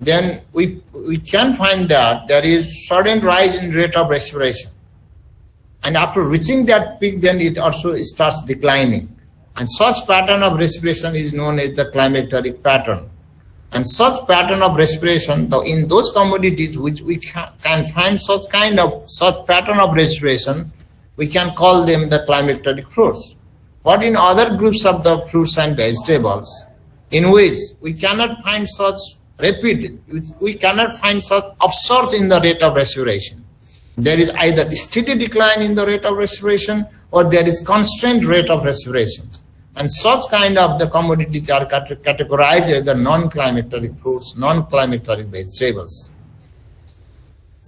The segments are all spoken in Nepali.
then we can find that there is sudden rise in rate of respiration. And after reaching that peak, then it also starts declining. And such pattern of respiration is known as the climacteric pattern. And such pattern of respiration, in those commodities which we can find such pattern of respiration, we can call them the climacteric fruits. But in other groups of the fruits and vegetables, in which we cannot find such we cannot find such upsurge in the rate of respiration. There is either steady decline in the rate of respiration or there is constant rate of respiration. And such kind of the commodities are categorized as the non-climacteric fruits, non-climacteric vegetables.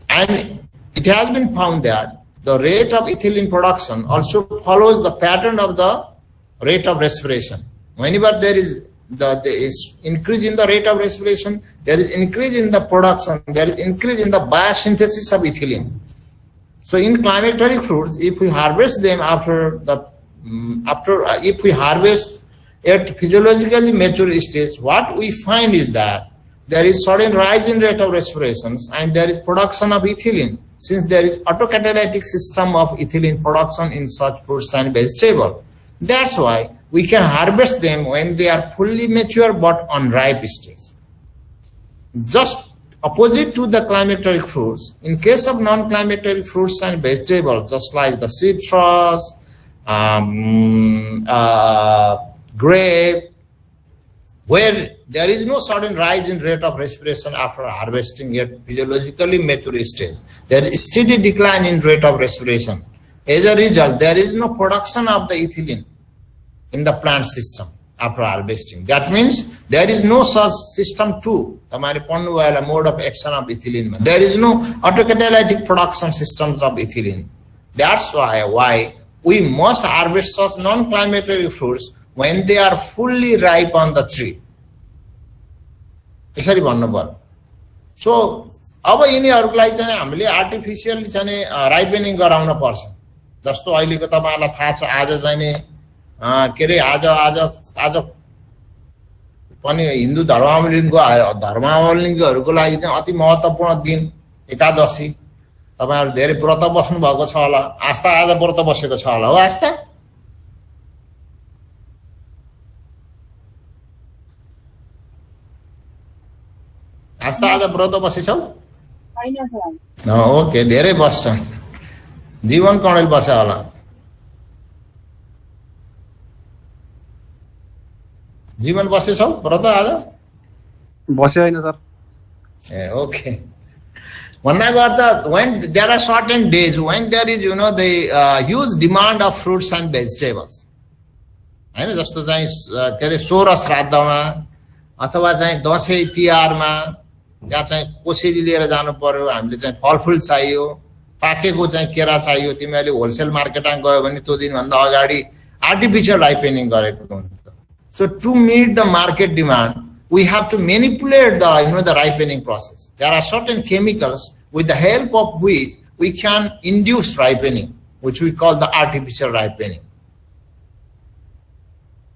And it has been found that the rate of ethylene production also follows the pattern of the rate of respiration. Whenever there is increase in the rate of respiration, there is increase in the production, there is increase in the biosynthesis of ethylene. So in climacteric fruits, if we harvest them if we harvest at physiologically mature stage, what we find is that there is sudden rise in rate of respirations and there is production of ethylene, since there is autocatalytic system of ethylene production in such fruits and vegetables. That's why we can harvest them when they are fully mature but unripe stage. Just opposite to the climacteric fruits, in case of non-climacteric fruits and vegetables, just like the citrus, grape, where there is no sudden rise in rate of respiration after harvesting at physiologically mature stage. There is steady decline in rate of respiration. As a result, there is no production of the ethylene in the plant system after harvesting. That means there is no such system 2, mode of action of ethylene. There is no autocatalytic production systems of ethylene. That's why we must harvest such non-climacteric fruits when they are fully ripe on the tree. So, अब यिनीहरुलाई चाहिँ हामीले आर्टिफिशियली चाहिँ राइपेनिङ गराउन पर्छ। जस्तो अहिलेको तपाईहरुलाई थाहा छ आज चाहिँ नि के रे आज पनि हिन्दू धर्मावलम्बीहरुको लागि चाहिँ अति महत्त्वपूर्ण दिन एकादशी। तपाईहरु धेरै व्रत बस्नु भएको छ होला। आस्था आज व्रत बसेको छ होला हो आस्था? आस्था आज व्रत बसेछौ? हैन सर। ओके, धेरै बस्छन्। जीवन कणेल बसे होला। जीवन बसेछौ व्रत आज? बसे हैन sir. Okay. When there are certain days when there is the huge demand of fruits and vegetables. हैन जस्तो चाहिँ के रे 16 श्राद्धमा अथवा चाहिँ दशैं तिहारमा जहाँ चाहिँ कोसेली लिएर जानु पर्यो, हामीले चाहिँ फलफुल चाहियो, पाकेको चाहिँ केरा चाहियो, तिमीले होलसेल मार्केटमा गयो भने त्यो दिन भन्दा अगाडि आर्टिफिशियल राइपेनिङ गरेको हुन्छ। So to meet the market demand, we have to manipulate the ripening process. There are certain chemicals with the help of which we can induce ripening, which we call the artificial ripening.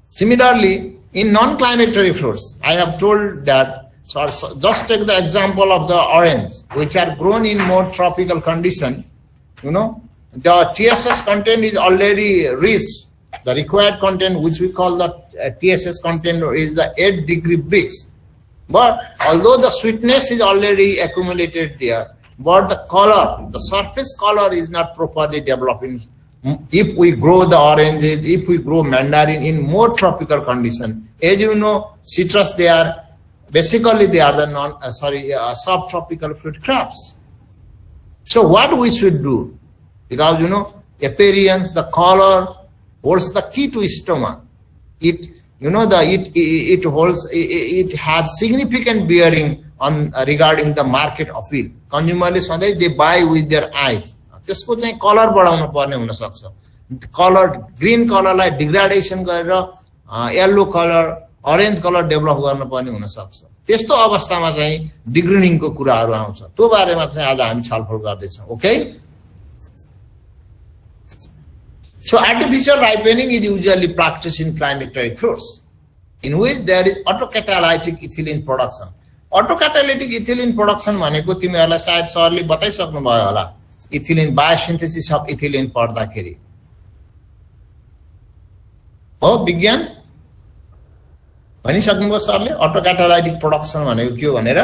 Similarly, in non-climacteric fruits, I have told that, so just take the example of the orange, which are grown in more tropical condition. The TSS content is already reached. The required content, which we call the TSS content, is the 8 degree Brix. But although the sweetness is already accumulated there, but the color, the surface color is not properly developing. If we grow the oranges, if we grow mandarin in more tropical condition, as you know, citrus, they are basically the subtropical fruit crops. So what we should do, because appearance, the color holds the key to stomach. It has significant bearing on regarding the market appeal. Consumers they buy with their eyes. त्यसको चाहिँ कलर बढाउन पर्ने हुन सक्छ। कलर ग्रीन कलरलाई डिग्रेडेसन गरेर yellow colour, orange colour develop गर्न पर्ने हुन सक्छ। त्यस्तो अवस्थामा चाहिँ डिग्रेडिङको कुराहरु आउँछ। त्यो बारेमा चाहिँ आज हामी छलफल गर्दै छौं। Okay? So artificial ripening is usually practiced in climacteric fruits, in which there is autocatalytic ethylene production. Autocatalytic ethylene production भनेको तिमीहरूलाई सायद सरले बताइसक्नु भयो होला इथिलिन बायोसिन्थेसिस अफ इथिलिन पढ्दाखेरि हो विज्ञान भनिसक्नुभयो सरले अटो क्याटालाइटिक प्रोडक्सन भनेको के हो भनेर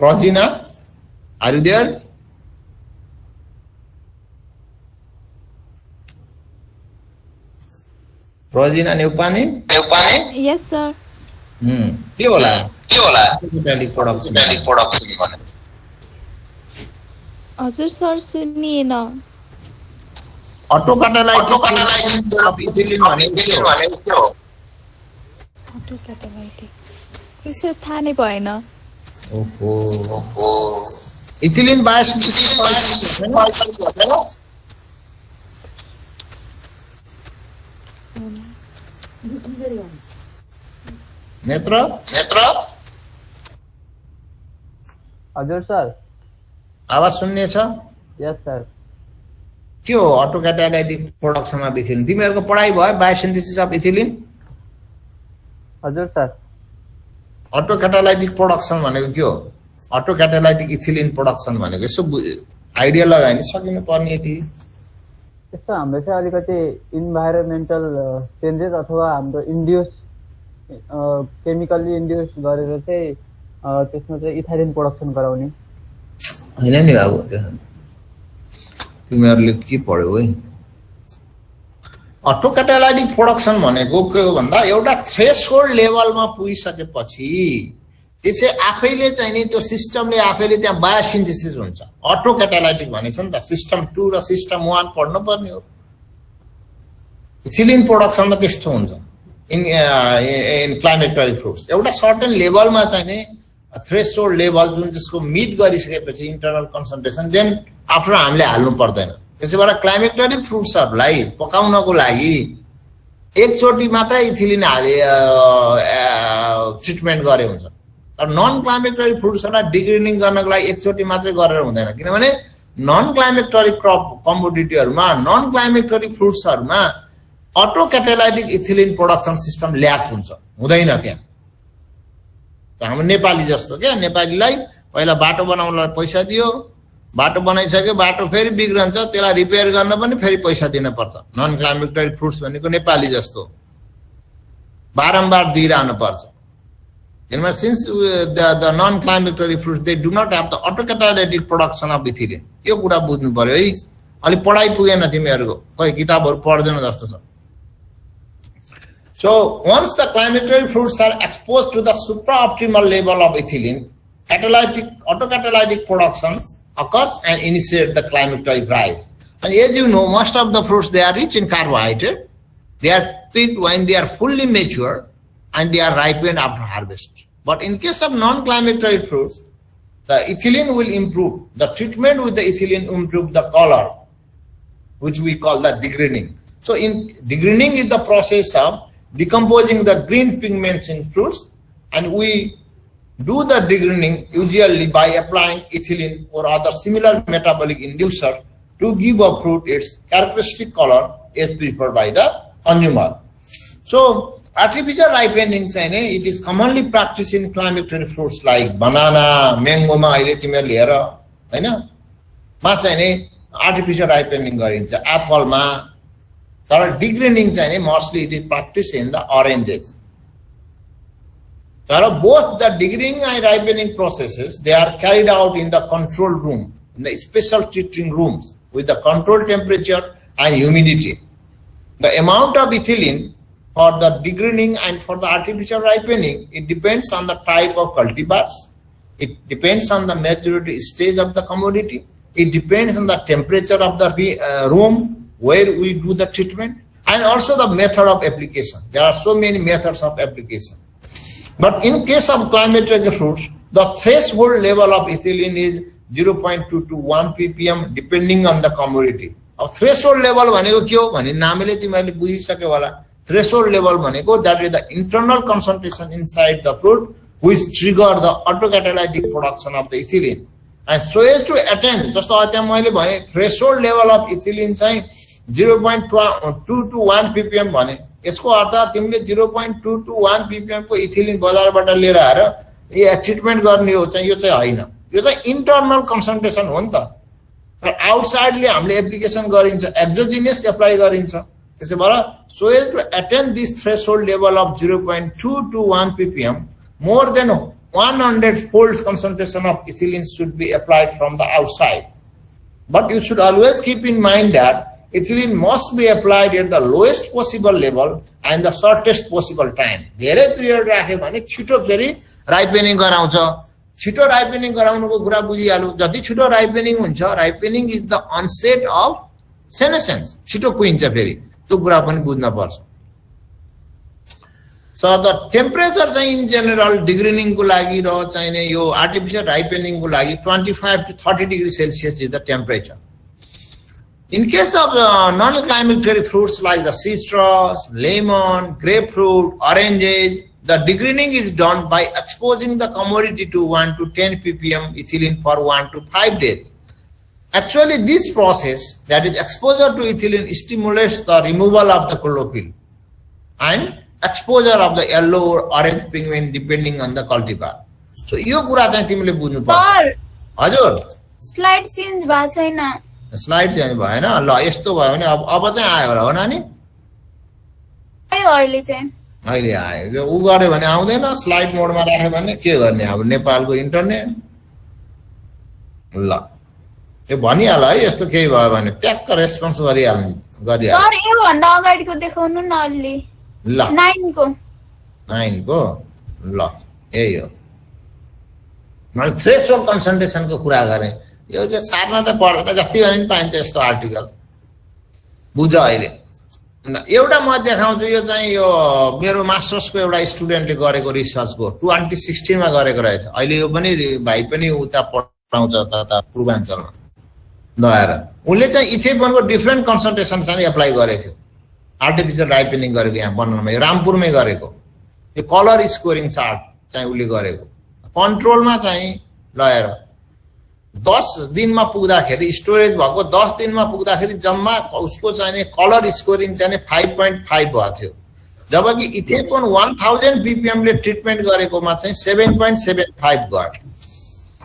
Progina, are you there? Progina Neupani? Yes, sir. के होला? Catalytic production. हजुर सर सुनिएन Auto catalytic इथिलिन भनेको के हो? अटो क्याटालाइटिक कसो थाहा नै भएन ओहो इथिलिन बायोसिन्थेसिस नेत्र हजुर सर आवाज सुन्ने छ यस सर के हो auto catalytic production of ethylene तिमीहरुको पढाइ भयो बायोसिन्थेसिस अफ इथिलिन हजुर सर अटो क्याटालाइटिक प्रोडक्सन भनेको के हो अटो क्याटालाइटिक इथिलिन प्रोडक्सन भनेको यसो आइडिया लगाए नि सकिनु पर्ने यति यसो हाम्रो चाहिँ अलिकति इन्भाइरोमेन्टल चेन्जेस अथवा हाम्रो इन्ड्युस केमिकल्ली इन्ड्युस गरेर चाहिँ त्यसमा चाहिँ इथाइलिन प्रोडक्सन गराउने हैन नि बाबु तिमीहरुले के पढ्यौ है अटो क्याटालाइटिक प्रोडक्सन भनेको के हो भन्दा एउटा थ्रेशोल्ड लेभलमा पुगिसकेपछि त्यसै आफैले चाहिँ नि त्यो सिस्टमले आफैले त्यहाँ बायोसिन्थेसिस हुन्छ अटो क्याटालाइटिक भनेछ नि त सिस्टम 2 र सिस्टम 1 पढ्नु पर्ने हो इथिलिन प्रोडक्सनमा त्यस्तो हुन्छ इन क्लाइमेटरी फ्रुट्स एउटा सर्टेन लेभलमा चाहिँ नि थ्रेशोल्ड लेभल जुन जसको मिट गरिसकेपछि इन्टरनल कन्सन्ट्रेसन देन आफ्टर हामीले हाल्नु पर्दैन त्यसैबाट क्लाइमेटरी फ्रुट्सहरुलाई पकाउनको लागि एकचोटी मात्रै इथिलिन हाले ट्रिटमेन्ट गरे हुन्छ तर नन क्लाइमेटरी फ्रुट्सहरुलाई डिग्रेडिङ गर्नको लागि एकचोटी मात्रै गरेर हुँदैन किनभने नन क्लाइमेटरी क्रप कमोडिटीहरुमा नन क्लाइमेटरी फ्रुट्सहरुमा autocatalytic ethylene production system lack हुन्छ हुँदैन त्यहाँ हाम्रो नेपाली जस्तो के नेपालीलाई पहिला बाटो बनाउनलाई पैसा दियो बाटो बनाइसक्यो बाटो फेरि बिग्रन्छ त्यसलाई रिपेयर गर्न पनि फेरि पैसा दिन पर्छ नन क्लाइमेटरी फ्रुट्स भनेको नेपाली जस्तो बारम्बार दिइरहनु पर्छ किनभने since the non climacteric fruits they do not have the autocatalytic production of ethylene यो कुरा बुझ्नु पर्यो है अलि पढाइ पुगेन तिमीहरुको खै किताबहरु पढ्दैन जस्तो छ So once the climacteric fruits are exposed to the supraoptimal level of ethylene, autocatalytic production occurs and initiates the climacteric rise. And as you know, most of the fruits, they are rich in carbohydrate. They are picked when they are fully mature and they are ripened after harvest. But in case of non-climacteric fruits, the ethylene will improve. The treatment with the ethylene will improve the color, which we call the degrading. So in degrading is the process of decomposing the green pigments in fruits, and we do the degrading usually by applying ethylene or other similar metabolic inducer to give a fruit its characteristic color as preferred by the consumer. So artificial ripening it is commonly practiced in climacteric fruits like banana, mango ma अहिले तिमीहरु लिएर हैन मा चाहिँ artificial ripening गरिन्छ apple मा तर degrading mostly it is practiced in the oranges. Both the degrading and ripening processes, they are carried out in the control room, in the special treating rooms with the controlled temperature and humidity. The amount of ethylene for the degrading and for the artificial ripening, it depends on the type of cultivars. It depends on the maturity stage of the commodity. It depends on the temperature of the room where we do the treatment, and also the method of application. There are so many methods of application. But in case of climacteric fruits, the threshold level of ethylene is 0.2 to 1 ppm depending on the commodity. Of threshold level भनेको के हो भने नामले तिमीले बुझिसक्यो होला threshold level भनेको that is the internal concentration inside the fruit which trigger the autocatalytic production of the ethylene. And so as to attain जस्तो अत्यम मैले भने threshold level of ethylene चाहिँ 0.2 to 1 ppm भने यसको अर्थ तिमीले 0.2 to 1 ppm को इथिलिन बजारबाट लिएर आएर यो ट्रिटमेन्ट गर्ने हो चाहिँ यो चाहिँ हैन यो चाहिँ इन्टरनल कन्सन्ट्रेसन हो नि त तर आउटसाइडले हामीले एप्लिकेसन गरिन्छ एक्सोजिनियस एप्लाई गरिन्छ त्यसैभएर so as to attain this threshold level of 0.2 to 1 ppm more than 100 fold concentration of ethylene should be applied from the outside but you should always keep in mind that ethylene must be applied at the lowest possible level and the shortest possible time धेरै पिरियड राख्यो भने छिटो फेरि राइपेनिङ गराउँछ छिटो राइपेनिङ गराउनुको कुरा बुझिहाल्नु जति छिटो राइपेनिङ हुन्छ राइपेनिङ इज द अनसेट अफ सेनेसेन्स छिटो कुहिन्छ फेरि त्यो कुरा पनि बुझ्न पर्छ सो द टेम्परेचर चाहिँ इन जनरल डिग्रेडिङ को लागि र चाहिने यो आर्टिफिशियल राइपेनिङ को लागि 25 to 30 degree Celsius is the temperature In case of non-climatic fruits like the citrus, lemon, grapefruit, oranges, the degrading is done by exposing the commodity to 1 to 10 ppm ethylene for 1 to 5 days. Actually, this process, that is exposure to ethylene, stimulates the removal of the chlorophyll and exposure of the yellow or orange pigment depending on the cultivar. So, यो कुरा चाहिँ तिमीले बुझ्नु पर्छ हजुर स्लाइड चेन्ज भएको छैन स्लाइड चेन्ज भएन ल यस्तो भयो भने अब चाहिँ आयो होला हो नानी आयो अहिले चाहिँ अहिले आयो उ गर्यो भने आउँदैन स्लाइड मोडमा राख्यो भने के गर्ने अब नेपालको इन्टरनेट ल यो भनिहाल है यस्तो केही भयो भने ट्याक्क रेस्पोन्स गरिहाल्नु सर यो भन्दा अगाडिको देखाउनु न अलि ल 9 को 9 को ल यही हो मैले थ्रेसोल्ड कन्सन्ट्रेसनको कुरा गरेँ यो चाहिँ सार्न त पर्दैन जति भने पनि पाइन्छ यस्तो आर्टिकल बुझ अहिले एउटा म देखाउँछु यो चाहिँ यो मेरो मास्टर्सको एउटा स्टुडेन्टले गरेको रिसर्चको 2016 मा गरेको रहेछ अहिले यो पनि भाइ पनि उता पढाउँछ तता पूर्वाञ्चलमा लगाएर उनले चाहिँ इथेनोलको डिफरेन्ट कन्सन्ट्रेसन चाहिँ एप्लाई गरेको थियो आर्टिफिशियल राइपेनिङ गरेको यहाँ बनाउनमा यो रामपुरमै गरेको यो कलर स्कोरिङ चार्ट चाहिँ उसले गरेको कन्ट्रोलमा चाहिँ लगाएर 10 दिनमा पुग्दाखेरि स्टोरेज भएको 10 दिनमा पुग्दाखेरि जम्मा उसको चाहिँ कलर स्कोरिङ चाहिँ 5.5 भएको थियो जबकि इथेनोल 1000 ppm ले ट्रिटमेन्ट गरेकोमा चाहिँ 7.75 गयो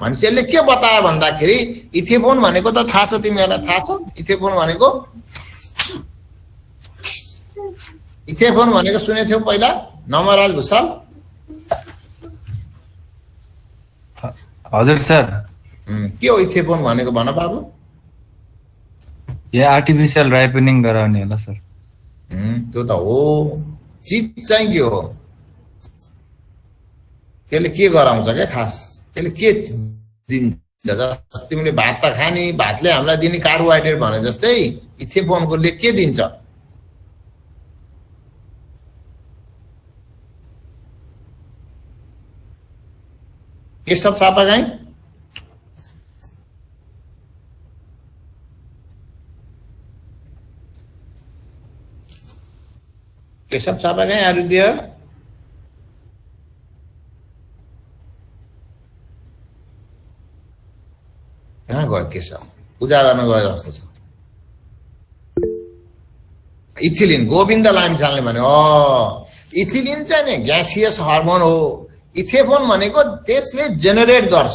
मान्छेले के बतायो भन्दाखेरि इथेनोल भनेको त थाहा छ तिमीहरुलाई थाहा छ इथेनोल भनेको सुनेको थियौ पहिला नमराज भुसाल हजुर सर के हो इथेनोल भनेको भन बाबु यो आर्टिफिशियल राइपेनिङ गराउने होला सर त्यो त हो चीज चाहिँ के हो त्यसले के गराउँछ के खास त्यसले के दिन्छ तिमीले भात त खानी भातले हामीलाई दिने कार्बोहाइड्रेट भने जस्तै इथेनोलले के दिन्छ Keshav Chapagain Keshav Chapagain are you there कहाँ गयो केशव पूजा गर्न गयो जस्तो छ इथिलिन गोविन्द लामिछानेले भने इथिलिन चाहिँ नि ग्यासियस हार्मोन हो इथेनोल भनेको त्यसले जेनेरेट गर्छ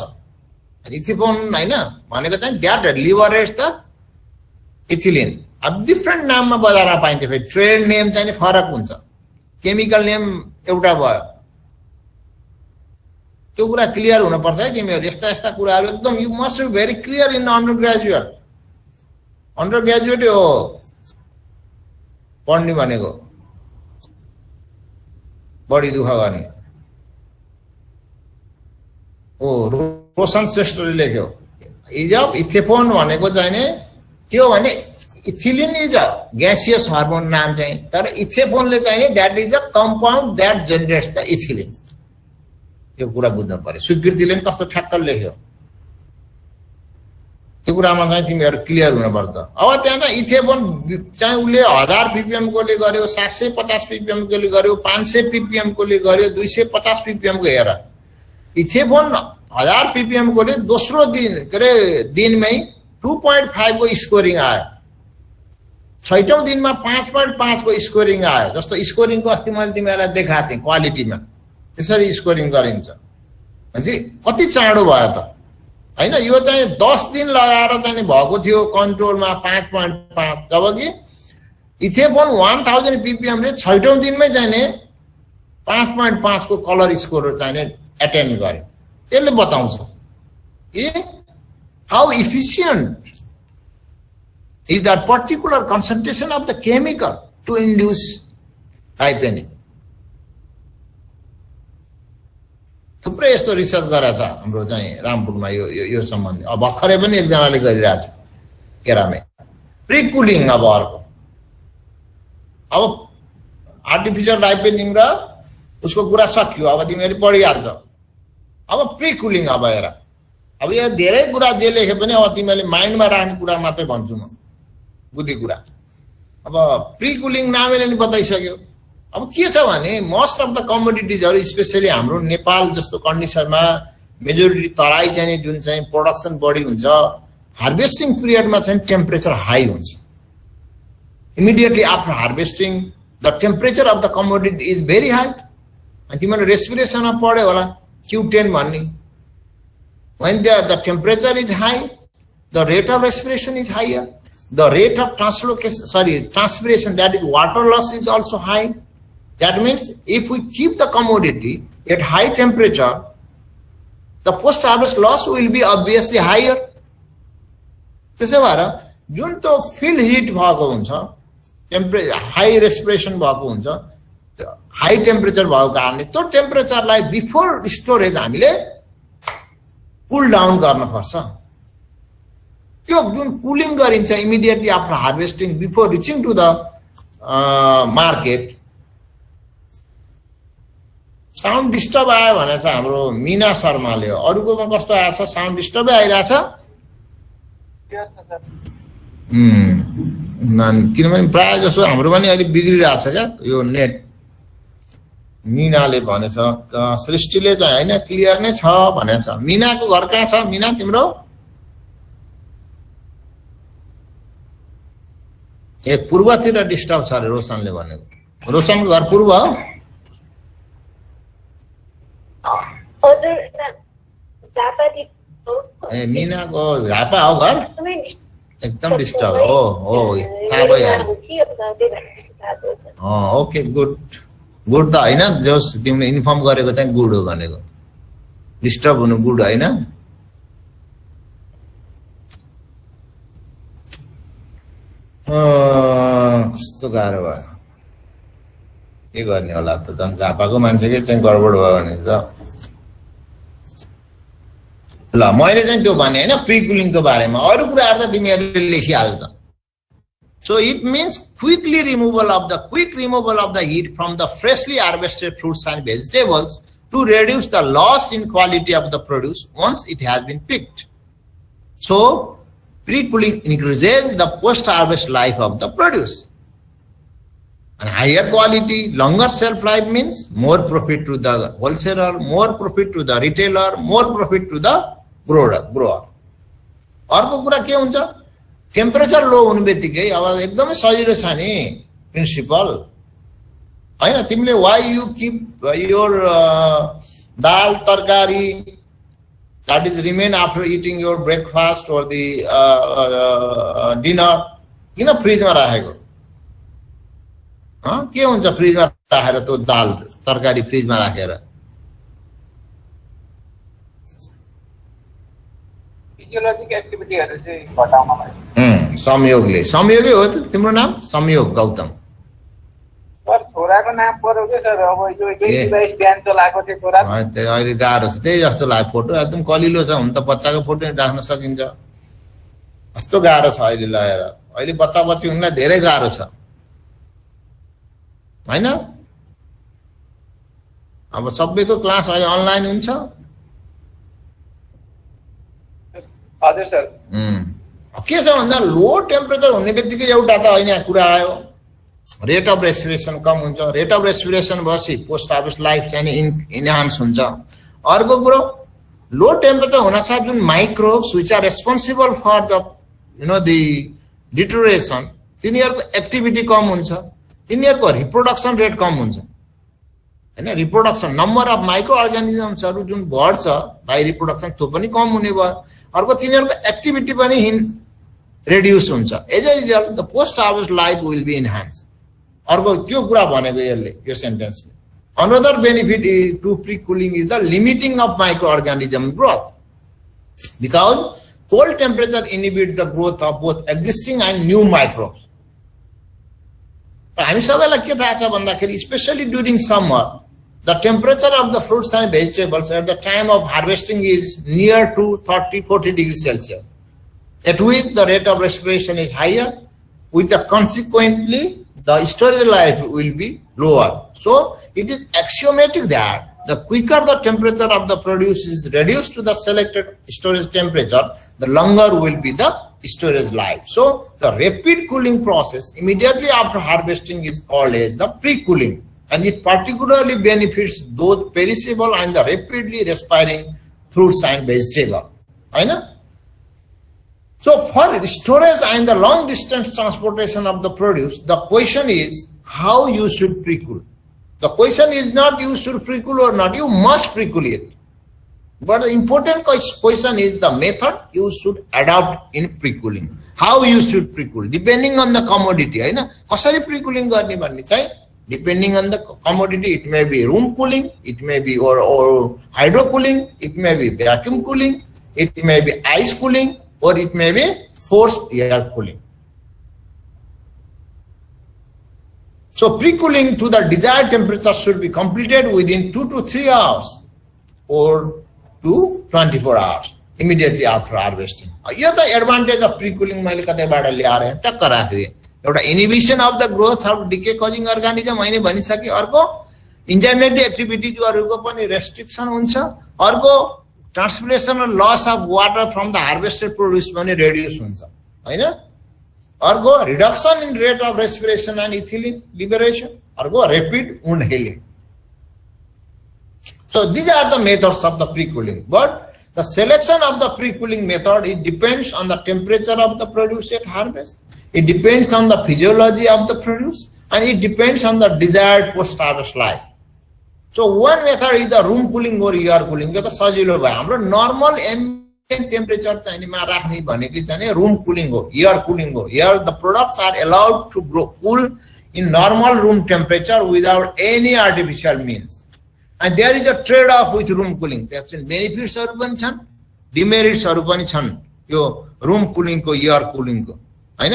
इथेनोल हैन भनेको चाहिँ दैट लिबरेट्स द इथिलिन अब डिफरेन्ट नाममा बजारमा पाइन्छ फेरि ट्रेड नेम चाहिँ फरक हुन्छ केमिकल नेम एउटा भयो त्यो कुरा क्लियर हुन पर्छ है तिमीहरु यस्ता यस्ता कुराहरु एकदम you must be very clear in undergraduate हो पढ्ने भनेको बढी दुःख गर्ने रोशन श्रेष्ठले लेख्यो इज अफ इथेनोल भनेको चाहिँ नि के हो भने ethylene is a gaseous hormone नाम चाहिँ तर इथेनोलले चाहिँ नि that is a compound that generates the ethylene यो कुरा बुझ्न पर्यो स्वीकृतिले पनि कस्तो ठ्याक्क लेख्यो त्यो कुरामा चाहिँ तिमीहरु क्लियर हुनुपर्छ अब त्यहाँ चाहिँ इथेनोल चाहिँ उले 1000 ppm कोले गर्यो 750 ppm कोले गर्यो 500 ppm कोले गर्यो 250 ppm को हेर इथेनोल 1000 ppm कोले दोस्रो दिन के रे दिनमै 2.5 को स्कोरिङ आयो छैटौं दिनमा 5.5 को स्कोरिङ आयो। जस्तो स्कोरिङको अस्ति मैले तिमीहरूलाई देखाएको थिएँ क्वालिटीमा त्यसरी स्कोरिङ गरिन्छ भनेपछि कति चाँडो भयो त हैन। यो चाहिँ 10 दिन लगाएर चाहिँ भएको थियो कन्ट्रोलमा 5.5, जबकि इथेनोल 1000 ppm ले छैटौं दिनमै चाहिँ नि 5.5 को कलर स्कोर चाहिँ एटेन्ड गर्यो। त्यसले बताउँछ कि how इफिसिएन्ट is that particular concentration of the chemical to induce ripening. थुप्रै यस्तो रिसर्च गरेछ हाम्रो चाहिँ रामपुरमा यो सम्बन्धी। अब भर्खरै पनि एकजनाले गरिरहेछ केरामे प्री कुलिङ। अब अर्को अब आर्टिफिशियल राइपेनिङ र उसको कुरा सकियो। अब तिमीहरु पढिहाल्छौ। अब प्री कुलिङ। अब हेर, अब यो धेरै कुरा जे लेखे पनि अब तिमीले माइन्डमा राख्ने कुरा मात्रै भन्छु म, बुद्धि कुरा। अब प्री कुलिङ नामले नि बताइसक्यो। अब के छ भने मोस्ट अफ द कमोडिटीजहरु स्पेशली हाम्रो नेपाल जस्तो कन्डिसनमा मेजोरिटी तराई चाहिँ जुन चाहिँ प्रोडक्सन बढी हुन्छ, हार्वेस्टिङ पिरियडमा चाहिँ टेम्परेचर हाई हुन्छ। Immediately after harvesting the temperature of the commodity is very high. अनि तिमीले रेस्पिरेसनमा पढ्यो होला Q10 भन्ने। When the temperature is high, the rate of respiration is higher. The rate of transpiration, that is water loss, is also high. That means if we keep the commodity at high temperature, the post-harvest loss will be obviously higher. त्यसै भएर जुन त्यो फिल्ड हिट भएको हुन्छ, हाई रेस्पिरेसन भएको हुन्छ, हाई टेम्परेचर भएको कारणले त्यो टेम्परेचरलाई बिफोर स्टोरेज हामीले कुल डाउन गर्नुपर्छ। त्यो जुन कुलिङ गरिन्छ immediately after harvesting before reaching to the market. Sound disturb आयो भने चाहिँ हाम्रो मीना शर्माले, अरूकोमा कस्तो आएछ? साउन्ड डिस्टर्बै आइरहेछ? किनभने प्राय जसो हाम्रो पनि अलिक बिग्रिरहेछ क्या यो नेट। मीनाले भनेछ सृष्टिले चाहिँ हैन क्लियर नै छ भनेछ। मीनाको घर कहाँ छ? मीना तिम्रो? ए पूर्वतिर डिस्टर्ब छ अरे रोशनले भनेको। रोशनको घर पूर्व हो? ए मीनाको झापा हो घर? एकदम डिस्टर्ब हो थाहा भइहाल्यो। ओके गुड गुड त हैन, जस तिमीले इन्फर्म गरेको चाहिँ गुड हो भनेको। डिस्टर्ब हुनु गुड हैन। कस्तो गाह्रो भयो, के गर्ने होला त? झन् झापाको मान्छेकै चाहिँ गडबड भयो भने त ल। मैले चाहिँ त्यो भने हैन प्री कुलिङको बारेमा। अरू कुराहरु त तिमीहरुले लेखिहाल्छ। So it means quick removal of the heat from the freshly harvested fruits and vegetables to reduce the loss in quality of the produce once it has been picked. So pre-cooling increases the post-harvest life of the produce. And higher quality, longer shelf life means more profit to the wholesaler, more profit to the retailer, more profit to the grower. अर्को कुरा के हुन्छ? टेम्परेचर लो हुने बित्तिकै अब एकदमै सजिलो छ नि प्रिन्सिपल हैन। तिमीले why you keep your दाल तरकारी that is remain after eating your breakfast or the dinner किन फ्रिजमा राखेको? के हुन्छ फ्रिजमा राखेर त्यो दाल तरकारी फ्रिजमा राखेर? फिजियोलॉजिक एक्टिभिटीहरु चाहिँ घटाउनलाई। संयोगले। संयोगै हो त तिम्रो नाम? संयोग गौतम। सर छोराको नाम पर्यो के सर? अब यो 22 बिहान चलाएको थियो छोरा। अहिले गाह्रो छ त्यही जस्तो लाग्यो। फोटो एकदम कलिलो छ। हुन त बच्चाको फोटो राख्न सकिन्छ। कस्तो गाह्रो छ अहिले लगाएर। अहिले बच्चा बच्ची हुनलाई धेरै गाह्रो छ हैन? अब सबैको क्लास अहिले अनलाइन हुन्छ। हजुर सर। के छ भन्दा लो टेम्परेचर हुने बित्तिकै एउटा त हैन कुरा आयो, रेट अफ रेस्पिरेसन कम हुन्छ। रेट अफ रेस्पिरेसन भएपछि पोस्ट हार्वेस्ट लाइफ चाहिँ इन्हान्स हुन्छ। अर्को कुरो लो टेम्परेचर हुनासाथ जुन microbes which are responsible for the the deterioration तिनीहरुको एक्टिभिटी कम हुन्छ, तिनीहरुको रिप्रोडक्सन रेट कम हुन्छ हैन। रिप्रोडक्सन नम्बर अफ माइक्रो अर्गानिजम्सहरु जुन बढ्छ बाइ रिप्रोडक्सन त्यो पनि कम हुने भयो। अर्को तिनीहरुको एक्टिभिटी पनि reduce हुन्छ। As a result the post harvest life will be enhance. अर्को त्यो कुरा भनेको यसले यो सेन्टेन्सले। Another benefit to pre-cooling is the limiting of microorganism growth, because cold temperature inhibits the growth of both existing and new microbes. हामी सबैलाई के थाहा छ भन्दाखेरि especially during summer, the temperature of the fruits and vegetables at the time of harvesting is near to 30-40 degrees Celsius, at which the rate of respiration is higher, with the consequently the storage life will be lower. So it is axiomatic that the quicker the temperature of the produce is reduced to the selected storage temperature, the longer will be the storage life. So the rapid cooling process immediately after harvesting is called as the pre-cooling, and it particularly benefits those perishable and the rapidly respiring fruits and vegetables. So for storage and the long distance transportation of the produce, the question is how you should pre-cool. The question is not you should pre-cool or not, you must pre-cool it. But the important question is the method you should adopt in pre-cooling. How you should pre-cool, depending on the commodity. Kasari pre-cooling garne bhanne chai, depending on the commodity, it may be room cooling, it may be or hydro cooling, it may be vacuum cooling, it may be ice cooling, or it may be forced air cooling. So pre-cooling to the desired temperature should be completed within 2 to 3 hours or to 24 hours immediately after harvesting. Here the advantage of pre-cooling मैले कतैबाट ल्याएर टक्क राखिदिए। एउटा inhibition of the growth of decay causing organism मैले भनिसके। अर्को इन्जाइमेटिक एक्टिभिटीहरुको पनि रेस्ट्रिक्सन हुन्छ। अर्को transpirational loss of water from the harvested produce पनि रिड्युस हुन्छ हैन। अर्को reduction in rate of respiration and ethylene liberation. अर्को rapid wound healing. So these are the methods of the pre-cooling. But the selection of the pre-cooling method, it depends on the temperature of the produce at harvest. It depends on the physiology of the produce, and it depends on the desired post-harvest life. So one method is the room cooling or air cooling. यो त सजिलो भयो। हाम्रो normal ambient temperature चाहिँ मा राख्ने भनेको चाहिँ room cooling हो, air cooling हो। Here the products are allowed to grow cool in normal room temperature without any artificial means. And there is a trade-off with room cooling. Actually, benefits are पनि छन्, demerits are पनि छन् यो room cooling को air cooling को हैन।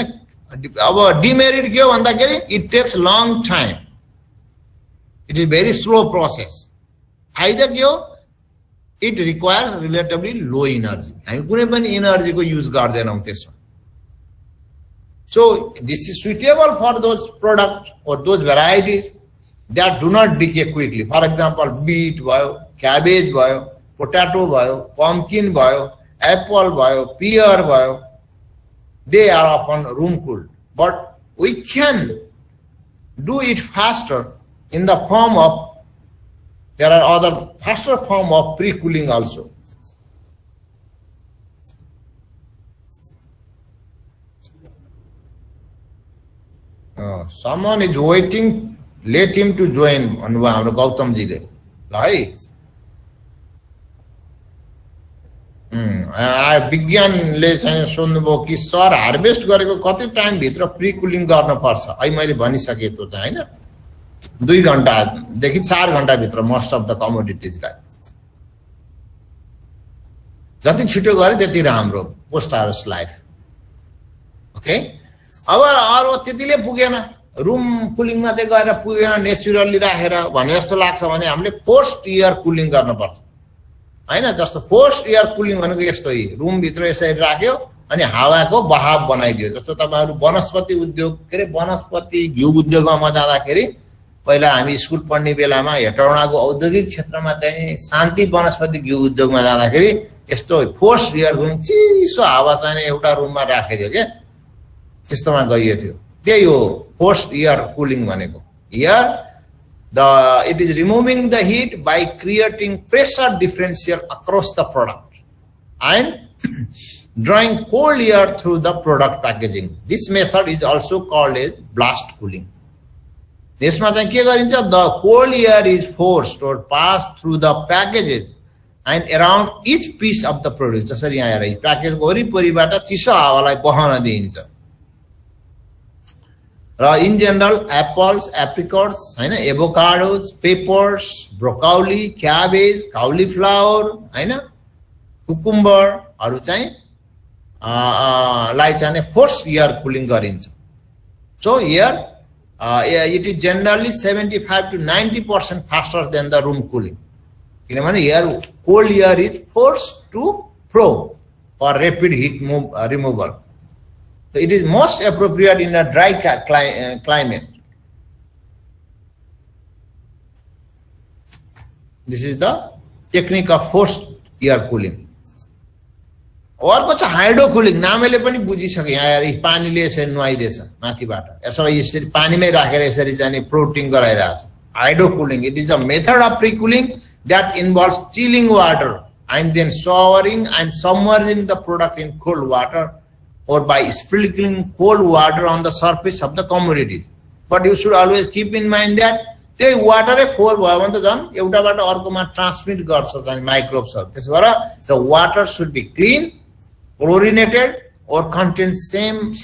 अब demerit के हो भन्दाखेरि it takes long time. It is very slow process. फाइदा के हो? It requires relatively low energy. हामी कुनै पनि energy को use गर्दैनौं त्यसमा। So this is suitable for those products or those varieties that do not decay quickly. For example, beet भयो, cabbage भयो, potato भयो, pumpkin भयो, apple भयो, pear भयो. They are often room cooled, but we can do it faster in the form of, there are other faster form of pre-cooling also. Someone is waiting. Let him to join भन्नुभयो हाम्रो गौतम जीले ल है। विज्ञानले चाहिँ सोध्नुभयो कि सर हार्भेस्ट गरेको कति टाइम भित्र प्री कुलिङ गर्न पर्छ? अहिले मैले भनिसके त्यो चाहिँ हैन, 2 घण्टा देखि 4 घण्टा भित्र मोस्ट अफ द कमोडिटिजलाई जति छिटो गरे त्यति राम्रो पोस्ट हार्भेस्ट लाइफ। ओके, अब अरु त्यतिले पुगेन, रूम कुलिङ मात्रै गएर पुगेन, नेचुरली राखेर भने जस्तो लाग्छ भने हामीले पोस्ट एयर कुलिङ गर्न पर्छ हैन। जस्तो पोस्ट एयर कुलिङ भनेको यस्तो हो, रूम भित्र यसरी राख्यो अनि हावाको बहाव बनाइदियो। जस्तो तपाईहरु वनस्पति उद्योग के रे वनस्पति घिउ उद्योगमा म जाँदाखेरि पहिला हामी स्कुल पढ्ने बेलामा हेटौडाको औद्योगिक क्षेत्रमा चाहिँ शान्ति वनस्पति घिउ उद्योगमा जाँदाखेरि यस्तो पोस्ट एयर कुलिङ चिसो हावा चाहिँ एउटा रुममा राखिदियो के, त्यस्तोमा गइयो थियो। त्यही हो post air cooling भनेको। Here it is removing the heat by creating pressure differential across the product, and drawing cold air through the product packaging. This method is also called as blast cooling. यसमा चाहिँ के गरिन्छ, the cold air is forced or passed through the packages and around each piece of the produce. जसरी यहाँ हेर, प्याकेजको वरिपरिबाट चिसो हावालाई बहन दिइन्छ। र इन जनरल एप्पल्स, एप्रिकट्स, हैन, एभोकाडोज, पेपर्स, ब्रोकाउली, क्याबेज, काउलीफ्लावर, हैन, कुकुम्बरहरु चाहिँ लाई चाहिँ फोर्स एयर कुलिङ गरिन्छ। So air it is generally 75 to 90% faster than the room cooling. किनभने air, cold air is forced to flow for rapid heat removal. So it is most appropriate in a dry climate. This is the technique of forced air cooling. अर्को चाहिँ हाइड्रो कुलिङ, नामले पनि बुझिसक्यो यहाँ यार, पानीले यसरी नुहाइदिएछ माथिबाट, यसो यसरी पानीमै राखेर यसरी चाहिँ फ्लोटिङ गराइरहेछ। Hydro cooling, it is a method of pre cooling that involves chilling water and then showering and submerging the product in cold water or by sprinkling cold water on the surface of the commodities. But you should always keep in mind that the water is four एउटाबाट अर्कोमा ट्रान्समिट गर्छ चाहिँ माइक्रोब्सहरु। त्यसबाट the water should be clean, chlorinated or contain some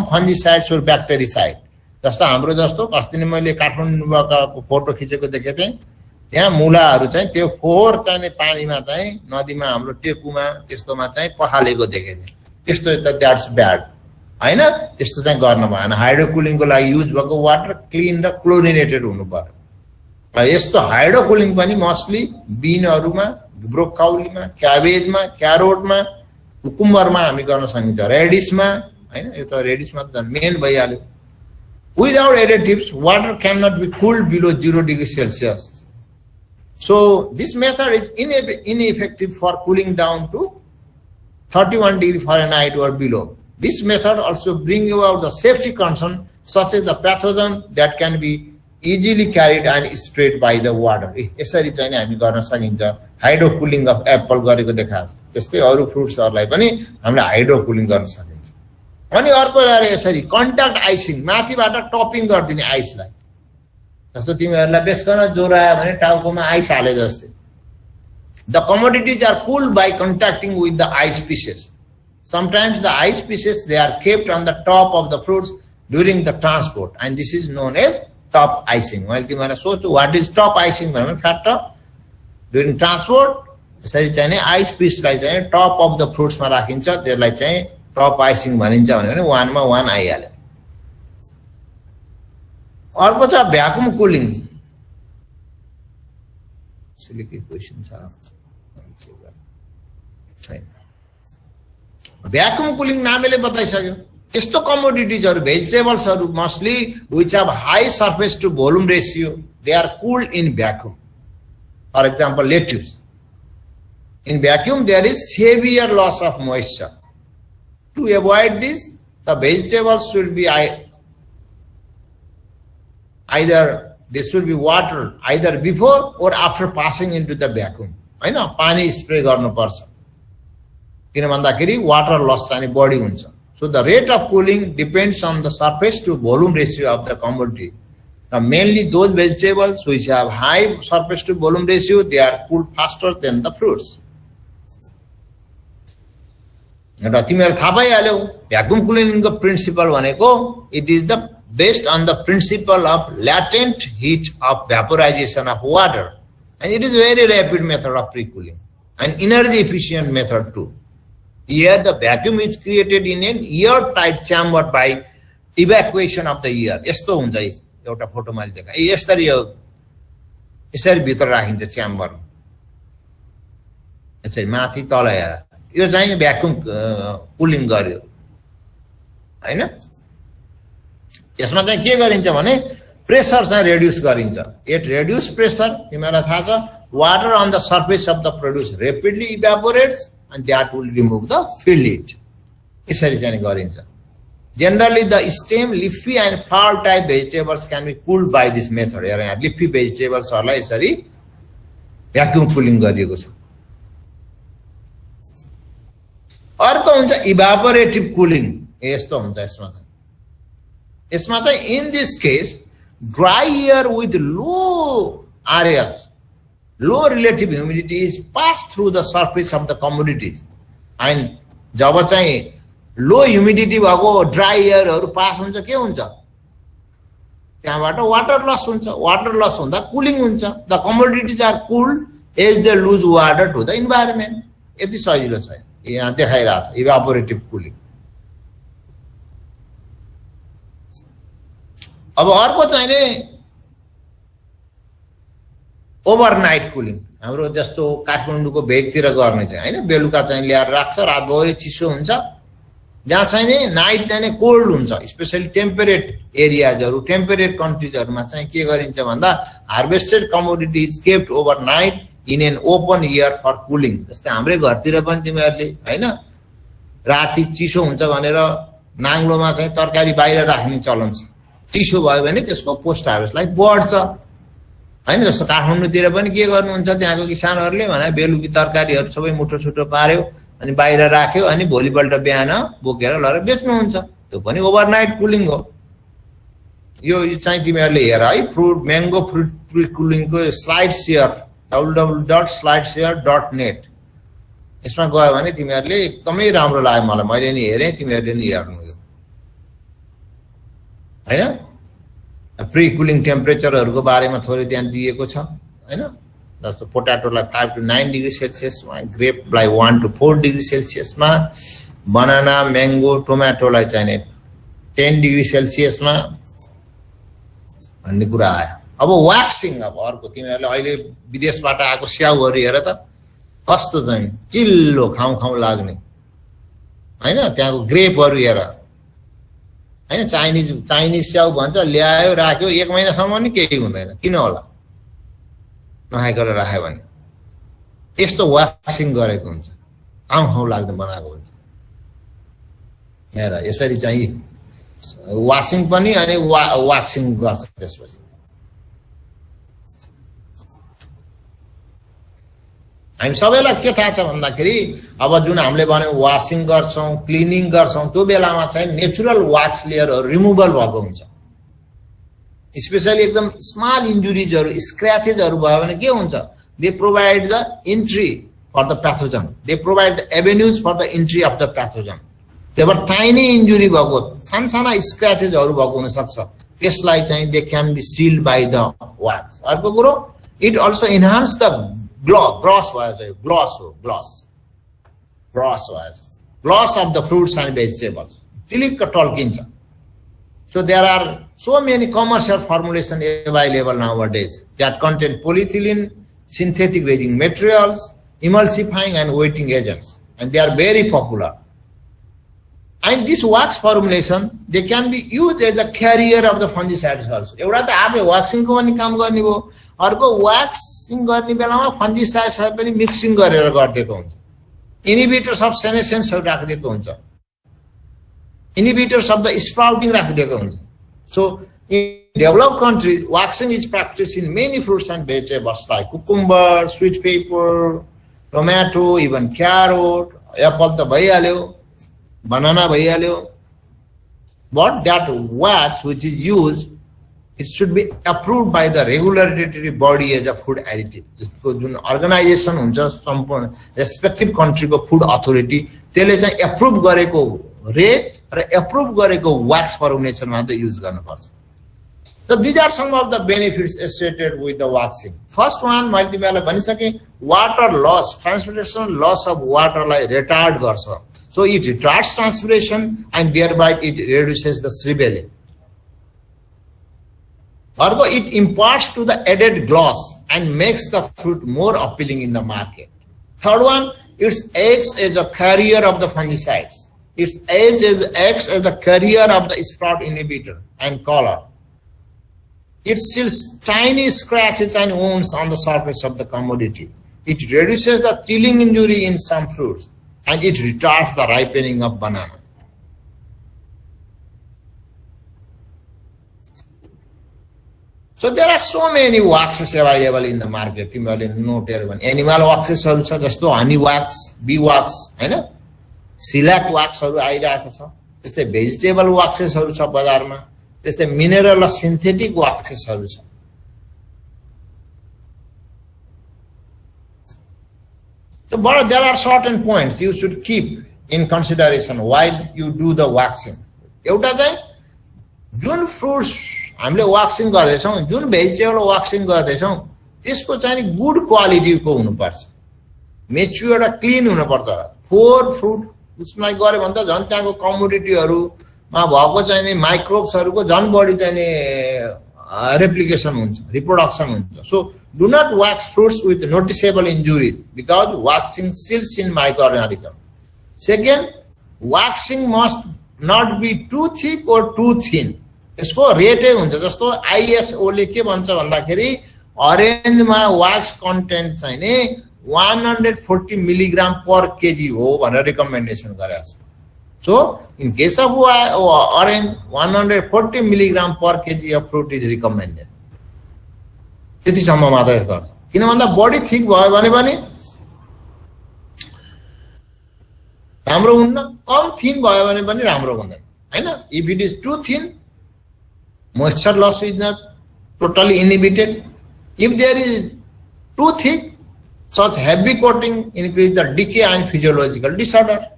fungicides or bactericides. जस्तो हाम्रो जस्तो अस्ति नै मैले काठमाडौँको फोटो खिचेको देखेँ थिएँ, त्यहाँ मुलाहरु चाहिँ त्यो फोहोर चाहिँ पानीमा चाहिँ नदीमा हाम्रो टेकुमा त्यस्तोमा चाहिँ पखालेको देखेँ थिएँ। त्यस्तो त द्याट्स ब्याड हैन, त्यस्तो चाहिँ गर्न भएन। हाइड्रो कुलिङको लागि युज भएको वाटर क्लीन र क्लोरिनेटेड हुनु पर्यो। यस्तो हाइड्रो कुलिङ पनि मोस्टली बिनहरुमा, ब्रोकाउलीमा, क्याबेजमा, क्यारोटमा, कुकुम्बरमा हामी गर्न सकिन्छ, रेडिसमा हैन, यो त रेडिसमा त मेन भइहाल्यो। Without additives, water cannot be cooled below 0 degrees Celsius. So this method is ineffective for cooling down to 31 degrees Fahrenheit or below. This method also brings about the safety concern such as the pathogen that can be easily carried and spread by the water. यसरी चाहिँ हामी गर्न सकिन्छ। हाइड्रो कुलिङ अफ एप्पल गरेको देखाएको छ, त्यस्तै अरु फ्रुट्सहरुलाई पनि हामीले हाइड्रो कुलिङ गर्न सकिन्छ। अनि अर्को रहे यसरी कन्ट्याक्ट आइसिङ, माथिबाट टपिङ गर्दिने आइसलाई। जस्तो तिमीहरुलाई बेसकन ज्वरो आयो भने टाउकोमा आइस हाले जस्तै। The commodities are cooled by contacting with the ice pieces. Sometimes the ice pieces, they are kept on the top of the fruits during the transport, and this is known as top icing. While तिमीहरुलाई सोच्नु what is top icing भने फ्याक्टर during transport यसरी चाहिँ आइस पिसलाई चाहिँ टप अफ द फ्रुट्समा राखिन्छ, त्यसलाई चाहिँ टप आइसिङ भनिन्छ भने वानमा वान आइहाल्यो। अर्को छ भ्याकुम कुलिङ। सिलिकी क्वेशन छैन। भ्याकुम कुलिङ नामले बताइसक्यो। त्यस्तो कमोडिटीजहरु, भेजिटेबल्सहरु mostly which have high surface to volume ratio, they are cooled in vacuum. For example lettuce, in vacuum there is severe loss of moisture. To avoid this, the vegetables should be either they should be watered either before or after passing into the vacuum. हैन, पानी स्प्रे गर्नुपर्छ किन भन्दाखेरि वाटर लस चाहिँ बढी हुन्छ। So the rate of cooling depends on the surface to volume ratio of the commodity. Mainly those vegetables which have high surface to volume ratio, they are cooled faster than the fruits. र तिमीहरु थाहा पाइहाल्यौ भ्याकुम कुलिङको प्रिन्सिपल भनेको it is the based on the principle of latent heat of vaporization of water, and it is very rapid method of pre-cooling and energy efficient method too. Here the vacuum is created in an airtight chamber by evacuation of the air. यस्तो हुन्छ एउटा फोटोमा मैले देखा यसरी यसरी भित्र राखिन्छ च्याम्बर, यसरी माथि तल हेर, यो चाहिँ भ्याकुम कुलिङ गर्यो हैन। यसमा चाहिँ के गरिन्छ भने प्रेसर चाहिँ रिड्युस गरिन्छ। एट रिड्युस प्रेसर तिमीलाई थाहा छ water on the surface of the produce rapidly evaporates and that will remove the field heat. यसरी चाहिँ गरिन्छ। Generally the stem, leafy and flower type vegetables can be cooled by this method. यहाँ leafy vegetables हरुलाई यसरी भ्याकुम कुलिङ गरिएको छ। अर्को हुन्छ इभापोरेटिभ कुलिङ यस्तो हुन्छ यसमा चाहिँ in this case dry air with low RH low relative humidity is pass through the surface of the commodities and जब चाहिँ लो ह्युमिडिटी भएको ड्राई एयरहरू पास हुन्छ के हुन्छ त्यहाँबाट वाटर लस हुन्छ वाटर लस हुँदा कुलिङ हुन्छ the commodities are cooled as they lose water to the environment यति सजिलो छ यहाँ देखाइरहेको छ इभापोरेटिभ कुलिङ अब अर्को चाहिँ नि ओभरनाइट कुलिङ हाम्रो जस्तो काठमाडौँको भेगतिर गर्ने चाहिँ हैन बेलुका चाहिँ ल्याएर राख्छ रातभरि चिसो हुन्छ जहाँ चाहिँ नि नाइट चाहिँ नि कोल्ड हुन्छ स्पेशली टेम्परेट एरियाजहरू टेम्परेट कन्ट्रिजहरूमा चाहिँ के गरिन्छ भन्दा harvested commodity is kept overnight in an open air for cooling जस्तै हाम्रै घरतिर पनि तिमीहरूले हैन राति चिसो हुन्छ भनेर नाङ्लोमा चाहिँ तरकारी बाहिर राख्ने चलन छ चिसो भयो भने त्यसको पोस्ट हार्भेस्टलाई बढ्छ हैन जस्तो काठमाडौँतिर पनि के गर्नुहुन्छ त्यहाँको किसानहरूले भने बेलुकी तरकारीहरू सबै मुठो छुटो पार्यो अनि बाहिर राख्यो अनि भोलिपल्ट बिहान बोकेर लगेर बेच्नुहुन्छ त्यो पनि ओभरनाइट कुलिङ हो यो चाहिँ तिमीहरूले हेर है फ्रुट म्याङ्गो फ्रुट ट्री कुलिङको स्लाइड सेयर www.slideshare.net यसमा गयो भने तिमीहरूले एकदमै राम्रो लाग्यो मलाई मैले नि हेरेँ तिमीहरूले नि हेर्नु यो हैन प्री कुलिङ टेम्परेचरहरूको बारेमा थोरै ध्यान दिएको छ हैन जस्तो पोटाटोलाई 5 to 9 डिग्री सेल्सियसमा ग्रेपलाई 1 to 4 डिग्री सेल्सियसमा बनाना म्याङ्गो टोमेटोलाई चाहिँ 10 डिग्री सेल्सियसमा भन्ने कुरा आयो अब वाक्सिङ अब अर्को तिमीहरूले अहिले विदेशबाट आएको स्याउहरू हेर त कस्तो चाहिँ चिल्लो खाउँ लाग्ने हैन त्यहाँको ग्रेपहरू हेर हैन चाइनिज स्याउ भन्छ ल्यायो राख्यो 1 महिनासम्म नि केही हुँदैन किन होला नखाइकन राख्यो भने यस्तो वाक्सिङ गरेको हुन्छ खाउँ लाग्ने बनाएको हुन्छ हेर यसरी चाहिँ वासिङ पनि अनि वाक्सिङ गर्छ त्यसपछि हामी सबैलाई के थाहा छ भन्दाखेरि अब जुन हामीले भन्यौं वाशिङ गर्छौं क्लिनिङ गर्छौं त्यो बेलामा चाहिँ नेचुरल वाक्स लेयरहरु रिमुभल भएको हुन्छ स्पेशली एकदम स्मल इन्जुरीजहरु स्क्रैचेसहरु भयो भने के हुन्छ they provide the entry for the pathogen they provide the avenues for the entry of the pathogen त्यहाँ टाइनी इन्जुरी भएको सानसाना स्क्रैचेसहरु भएको हुन सक्छ त्यसलाई चाहिँ they can be sealed by the wax अर्को कुरो it also enhance the gloss of the fruits and vegetables. So there are so many commercial formulations available nowadays that contain polyethylene, synthetic resin materials, emulsifying and wetting agents, and they are very popular. And this wax formulation, they can be used as a carrier of the fungicides also. एउटा त आफै waxing को पनि काम गर्ने भयो अर्को waxing गर्ने बेलामा fungicides पनि मिक्सिङ गरेर गर्दिएको हुन्छ inhibitors of senescence राखिदिएको हुन्छ inhibitors of the sprouting राखिदिएको हुन्छ so in developed countries waxing is practiced in many fruits and vegetables like cucumber sweet pepper tomato even carrot apple त भइहाल्यो banana bhaihalyo but that wax which is used it should be approved by the regulatory body as a food additive जसको जुन अर्गनाइजेसन हुन्छ सम्पूर्ण रेस्पेक्टिभ कन्ट्रीको फूड अथोरिटी त्यसले चाहिँ एप्रुभ गरेको रेट र एप्रुभ गरेको wax फर्मुलेसनमा त युज गर्नुपर्छ so these are some of the benefits associated with the waxing first one मैले तिमीलाई भनिसके water loss transpiration loss of water लाई retard गर्छ so it retards transpiration and thereby it reduces the shriveling. Ergo it imparts to the added gloss and makes the fruit more appealing in the market. Third one, it acts as a carrier of the fungicides. It acts as the carrier of the sprout inhibitor and color. It seals tiny scratches and wounds on the surface of the commodity. It reduces the chilling injury in some fruits. And it retards the ripening of banana. So there are so many waxes available in the market. Animal waxes also, just honey wax, bee wax, सिल्याक वाक्सहरू आइरहेको छ, त्यस्तै भेजिटेबल वाक्सेसहरू छ बजारमा, त्यस्तै मिनरल र सिन्थेटिक वाक्सेसहरू छ। So, but there are certain points you should keep in consideration while you do the waxing. एउटा चाहिँ जुन फ्रुट्स हामीले वाक्सिङ गर्दैछौँ, जुन भेजिटेबल वाक्सिङ गर्दैछौँ, त्यसको चाहिँ गुड क्वालिटीको हुनुपर्छ, मेच्योर र क्लिन हुनुपर्छ। फोर फ्रुट उसलाई गऱ्यो भने त झन् त्यहाँको कमोडिटीहरूमा भएको चाहिँ नि माइक्रोब्सहरूको झन् बढी चाहिँ नि replication हुन्छ, reproduction हुन्छ। So do not wax fruits with noticeable injuries because waxing seals in microorganism. Second, waxing must not be too thick or too thin. यसको रेटै हुन्छ, जस्तो ISO ले के भन्छ भन्दाखेरि अरेन्जमा wax content चाहिँ नि 140 milligram per kg हो भनेर रिकमेन्डेसन गरेको छ। So, in case of orange, 140 milligram per kg of fruit is recommended. त्यतिसम्म मात्रै गर्छ, किन भन्दा बडी थिक भयो भने पनि राम्रो हुन्न, कम थिन भयो भने पनि राम्रो हुँदैन हैन। If it is too thin, moisture loss is not totally inhibited. If there is too thick, such heavy coating increase the decay and physiological disorder.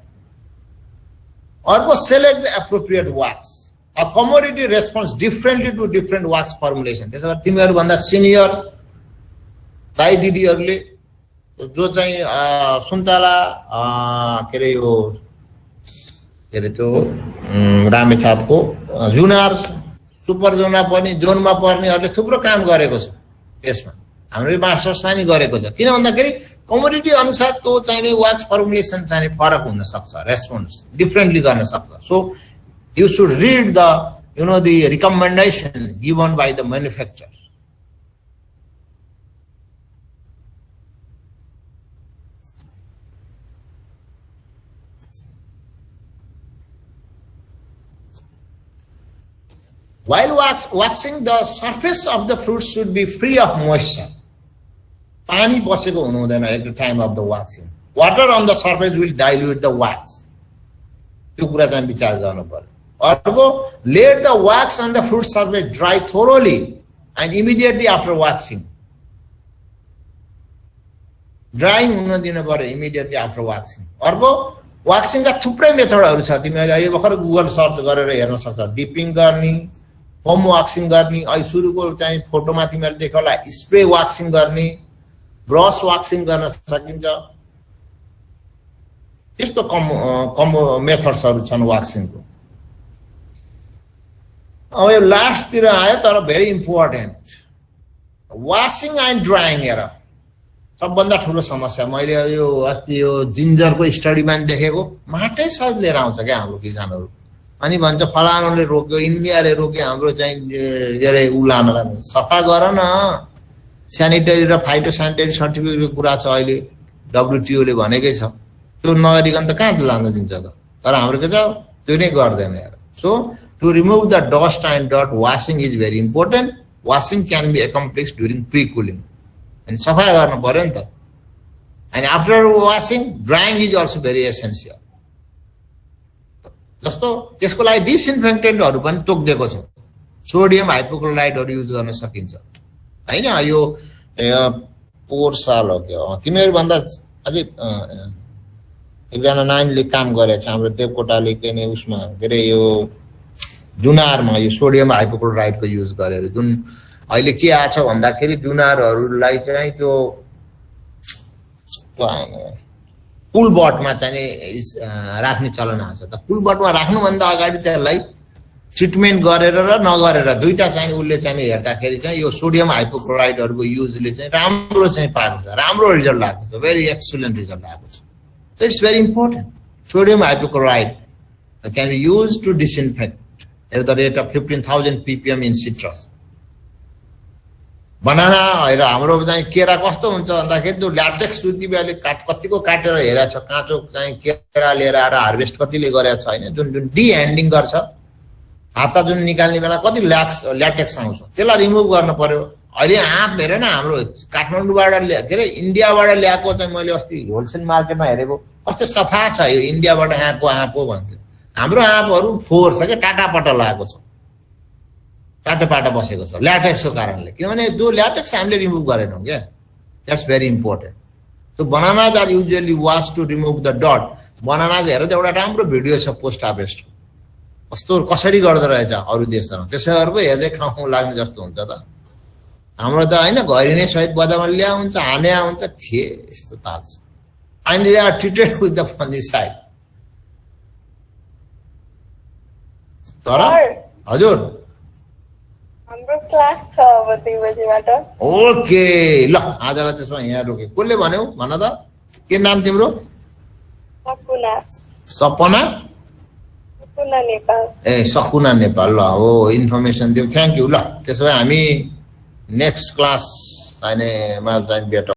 Or select the appropriate wax. A commodity responds differently to different wax formulation. त्यसो भए तिमीहरु भन्दा सिनियर दाइ दिदीहरुले जो चाहिँ सुन्तला के रे यो के रे त्यो रामेछापको जुनार सुपर जोनमा पनि जोनमा पर्नेहरुले थुप्रो काम गरेको छ। त्यसमा हाम्रो मास्टर्समा नि गरेको छ, किन भन्दाखेरि कमोडिटी अनुसार तो चाहिने wax formulation चाहिने फरक हुन सक्छ, रेस्पोन्स डिफरेंटली गर्न सक्छ। So you should read the the recommendation given by the manufacturer. While waxing, the surface of the fruit should be free of moisture. Pani बसेको हुनु हुँदैन at the time of the waxing. Water on the surface will dilute the wax. त्यो कुरा चाहिँ विचार गर्नु पर्यो। अर्को, let the wax on the fruit surface dry thoroughly and immediately after waxing. Drying हुन दिनु पर्यो immediately after waxing. अर्को, waxing का थुप्रै मेथडहरु छ, तिमीले अहिले भर्खर गुगल सर्च गरेर हेर्न सक्छौ। डिपिङ गर्ने, फोम waxing गर्ने, अहिले सुरुको चाहिँ फोटोमा तिमीले देख्यौ होला स्प्रे waxing गर्ने, ब्रश waxing गर्न सकिन्छ। यस्तो कम मेथड्सहरु छन् waxing को। अब यो लास्ट तिर आयो तर very important, washing and drying हेर सबभन्दा ठुलो समस्या। मैले यो अस्ति यो जिन्जरको स्टडीमा देखेको, माटै सज लिएर आउँछ क्या हाम्रो किसानहरु, अनि भन्छ फलानुले रोक्यो, इन्डियाले रोक्यो हाम्रो चाहिँ के रे उलानलाई, सफा गर न। स्यानिटरी र फाइटोस्यानिटरी सर्टिफिकेटको कुरा छ अहिले, WTO ले भनेकै छ, त्यो नगरिकन त कहाँ लान दिन्छ त। तर हाम्रो के छ, त्यो नै गर्दैन यार। So to remove the dust and dirt, washing is very important. Washing can be accomplished during pre-cooling. And सफा गर्नु पर्यो नि त। And after washing, drying is also very essential. जस्तो त्यसको लागि डिसइन्फेक्टेन्टहरु पनि तोक्दिएको छ, सोडियम हाइपोक्लोराइडहरु युज गर्न सकिन्छ हैन। यो पोहोर साल हो के तिमीहरु भन्दा अझै एकजना नानीले काम गरेछ हाम्रो देवकोटाले के नि उसमा के रे यो जुनारमा यो सोडियम हाइपोक्लोराइडको युज गरेर, जुन अहिले के आछ भन्दाखेरि जुनारहरुलाई चाहिँ त्यो पुल बटमा चाहिँ राख्ने चलन आछ। त पुल बटमा राख्नु भन्दा अगाडि त्यसलाई ट्रिटमेन्ट गरेर र नगरेर दुईटा चाहिँ उले चाहिँ हेर्दाखेरि चाहिँ यो सोडियम हाइपोक्लोराइडहरुको युजले चाहिँ राम्रो चाहिँ पाएको छ, राम्रो रिजल्ट आएको छ, भेरी एक्सलेन्ट रिजल्ट आएको छ। So it's very important. Sodium hypochlorite can be used to disinfect at the rate of 15,000 ppm in citrus. Banana हेर हाम्रो चाहिँ केरा कस्तो हुन्छ भन्दाखेरि त्यो ल्याटेक्स जुति बेले कतिको काटेर हेरेछ, काँचो चाहिँ केरा लिएर आएर हार्भेस्ट कतिले गरेछ हैन, जुन जुन डी ह्यान्डिङ गर्छ, हात जुन निकाल्ने बेला कति ल्याटेक्स आउँछ, त्यसलाई रिमुभ गर्न पर्यो। अहिले आँप हेरेन हाम्रो काठमाडौँबाट के रे इन्डियाबाट ल्याएको चाहिँ मैले अस्ति होलसेल मार्केटमा हेरेको कस्तो सफा छ यो इन्डियाबाट आएको आँप हो भन्थ्यो हाम्रो आँपहरू फोहोर छ क्या टाटापटा लागेको छ टाटापाटा बसेको छ ल्याटेक्सको कारणले किनभने त्यो ल्याटेक्स हामीले रिमुभ गरेनौँ क्या द्याट्स भेरी इम्पोर्टेन्ट त्यो bananas are usually wash to remove the dot बनानाको हेरेर एउटा राम्रो भिडियो छ पोस्ट हार्भेस्टको कस्तो कसरी गर्दो रहेछ अरू देशहरूमा त्यसैहरूको हेर्दै खाउँ लाग्ने जस्तो हुन्छ त हाम्रो त होइन घरिने सहित बजारमा ल्या हुन्छ हाने हुन्छ के यस्तो ताल छ and they are treated with the fungicide. Tara? हजुर हाम्रो क्लास छ अब 2 बजेबाट ओके ल आजलाई त्यसमा यहाँ रोके कसले भन्यौ भन त के नाम तिम्रो सकुना सपना सकुना नेपाल ए सकुना नेपाल ल हो इन्फर्मेसन दियो थ्यांक यू ल त्यसो भए हामी नेक्स्ट क्लास चाहिने मा चाहिँ भेट